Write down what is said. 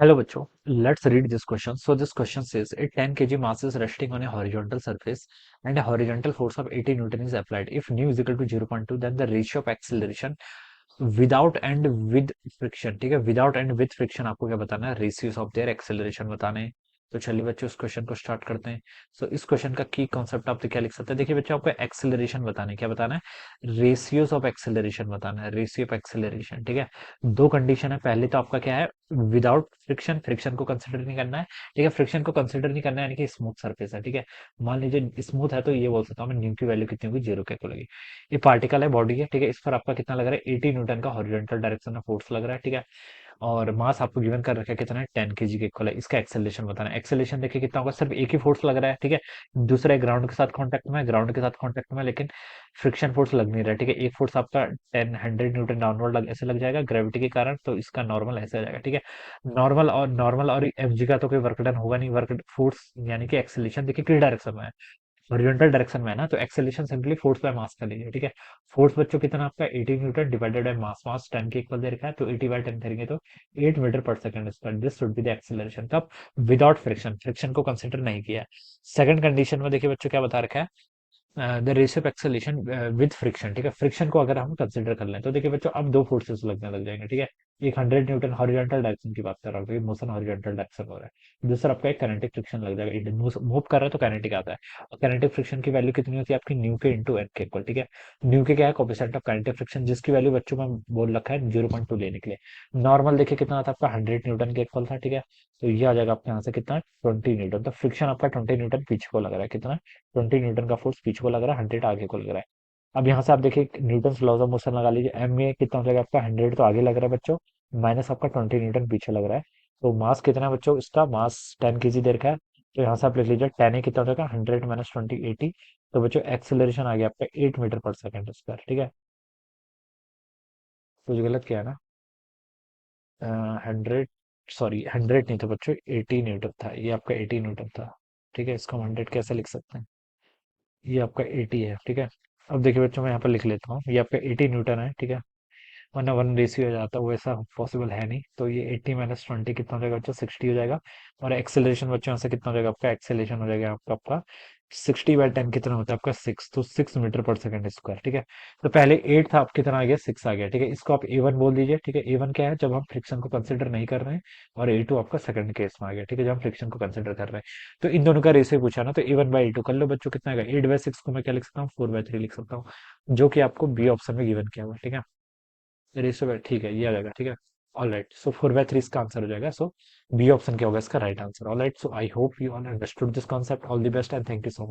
Hello, bachcho. Let's read this question. So this question says a 10 kg mass is resting on a horizontal surface and a horizontal force of 80 Newton is applied. If nu is equal to 0.2, then the ratio of acceleration without and with friction. ठीक है, without and with friction आपको क्या बताना है, ratios of their acceleration बताने हैं। तो चलिए बच्चों इस क्वेश्चन को स्टार्ट करते हैं। सो इस क्वेश्चन का की कॉन्सेप्ट आप तो क्या लिख सकते हैं, देखिए बच्चों आपको एक्सेलरेशन बताना है, क्या बताना है, रेशियोज ऑफ एक्सेलरेशन बताना है, रेशियो ऑफ एक्सेलरेशन। ठीक है, दो कंडीशन है, पहले तो आपका क्या है, विदाउट फ्रिक्शन, फ्रिक्शन को कंसिडर नहीं करना है। ठीक है, फ्रिक्शन को कंसिडर नहीं करना है यानी कि स्मूथ सरफेस है। ठीक है, मान लीजिए स्मूथ है तो ये बोल सकता हूँ मैं न्यू की वैल्यू कितनी होगी, जीरो के लगेगी। ये पार्टिकल है, बॉडी है। ठीक है, इस पर आपका कितना लग रहा है, 80 न्यूटन का हॉरिजॉन्टल डायरेक्शन में फोर्स लग रहा है। ठीक है, और मास आपको गिवन कर रखा है कितना है, 10 केजी के इक्वल है। इसका एक्सेलरेशन बताना है, एक्सेलरेशन देखिए कितना होगा, सिर्फ एक ही फोर्स लग रहा है। ठीक है, दूसरा ग्राउंड के साथ कांटेक्ट में है, ग्राउंड के साथ कांटेक्ट में है, लेकिन फ्रिक्शन फोर्स लग नहीं रहा है। ठीक है, एक फोर्स आपका 10 100 न्यूटन डाउनवर्ड ऐसे लग जाएगा ग्रेविटी के कारण, तो इसका नॉर्मल ऐसे आ जाएगा। ठीक है, नॉर्मल और एमजी का तो कोई वर्क डन होगा नहीं, वर्क फोर्स यानी कि एक्सेलरेशन देखिए किस डायरेक्शन में है, हॉरिजॉन्टल डायरेक्शन में है ना, तो acceleration simply force by mass कर लीजिए। ठीक है, फोर्स बच्चों कितना आपका 80 न्यूटन डिवाइडेड बाय मास, मास 10 के इक्वल दे रखा है, तो 80 बाय 10 करेंगे तो 8 मीटर पर second square, this should be the acceleration. तब विदाउट फ्रिक्शन, फ्रिक्शन को कंसिडर नहीं किया। सेकंड कंडीशन में देखिए बच्चों क्या बता रखा है, the ratio of acceleration with friction. ठीक है, फ्रिक्शन को अगर हम कंसिडर कर लें तो देखिए बच्चों अब दो फोर्सेस लगने लग जाएंगे। ठीक है, एक 100 न्यूटन हॉरिजॉन्टल डायरेक्शन की बात कर रहा हूँ क्योंकि मोशन हॉरिजॉन्टल डायरेक्शन हो रहा है, दूसरा आपका एक काइनेटिक फ्रिक्शन लग जाएगा, मूव कर रहा है तो काइनेटिक आता है। और काइनेटिक फ्रिक्शन की वैल्यू कितनी होती है आपकी, न्यू के इंटू एन के इक्वल। ठीक है, न्यू के क्या है, कोफिशिएंट ऑफ काइनेटिक फ्रिक्शन, जिसकी वैल्यू बच्चों में बोल रखा है 0.2 लेने के लिए। नॉर्मल देखिए कितना था आपका, 100 न्यूटन के इक्वल था। ठीक है, तो ये आ जाएगा आपके यहाँ से कितना, 20 न्यूटन। तो फ्रिक्शन आपका 20 न्यूटन पीछे को लग रहा है, कितना, 20 न्यूटन का फोर्स पीछे को लग रहा है, 100 आगे को लग रहा है। अब यहाँ से आप देखिए न्यूटन लॉज ऑफ मोशन लगा लीजिए, एम में कितना हो जाएगा आपका, 100 तो आगे लग रहा है बच्चों, माइनस आपका 20 न्यूटन पीछे लग रहा है। तो मास कितना है बच्चों, इसका मास 10 केजी दे रखा है, तो यहाँ से आप लिख लीजिए 10 ए कितना हो जाएगा, 100 माइनस 20 80। तो बच्चों एक्सेलरेशन आ गया आपका 8 मीटर पर सेकंड स्क्वायर। ठीक है, कुछ गलत किया ना, 100, सॉरी 100 नहीं था बच्चों, 80 न्यूटन था, ये आपका 80 न्यूटन था। ठीक है, इसको हम 100 कैसे लिख सकते हैं, ये आपका 80 है। ठीक है, अब देखिए बच्चों मैं यहाँ पर लिख लेता हूँ, ये आपका 80 न्यूटन है। ठीक है, 1:1 रेशियो हो जाता है, वो ऐसा पॉसिबल है नहीं, तो ये 80 माइनस 20 कितना हो जाएगा बच्चों, 60 हो जाएगा। और एक्सेलरेशन बच्चों यहाँ से कितना हो जाएगा आपका, एक्सेलरेशन हो जाएगा आपका 60 बाय 10 कितना होता है आपका 6, तो 6 मीटर पर सेकंड स्क्वायर। ठीक है, तो पहले 8 था, अब कितना आ गया, 6 आ गया। ठीक है, इसको आप A1 बोल दीजिए। ठीक है, A1 क्या है, जब हम फ्रिक्शन को कंसिडर नहीं कर रहे हैं, और A2 आपका सेकंड केस में आ गया। ठीक है, जब हम फ्रिक्शन को कंसिडर कर रहे हैं, तो इन दोनों का रेशियो पूछा ना, तो A1/A2 कर लो बच्चों, कितना आएगा, 8/6 को मैं क्या लिख सकता हूँ, 4/3 लिख सकता हूँ, जो कि आपको बी ऑप्शन में गिवन किया हुआ है। ठीक है, रेशियो बाय, ठीक है, ये आ जाएगा। ठीक है, ऑल राइट, सो 4/3 इसका आंसर हो जाएगा। सो बी ऑप्शन क्या होगा इसका right answer. All right, so I hope you all understood this concept. All the best and thank you so much.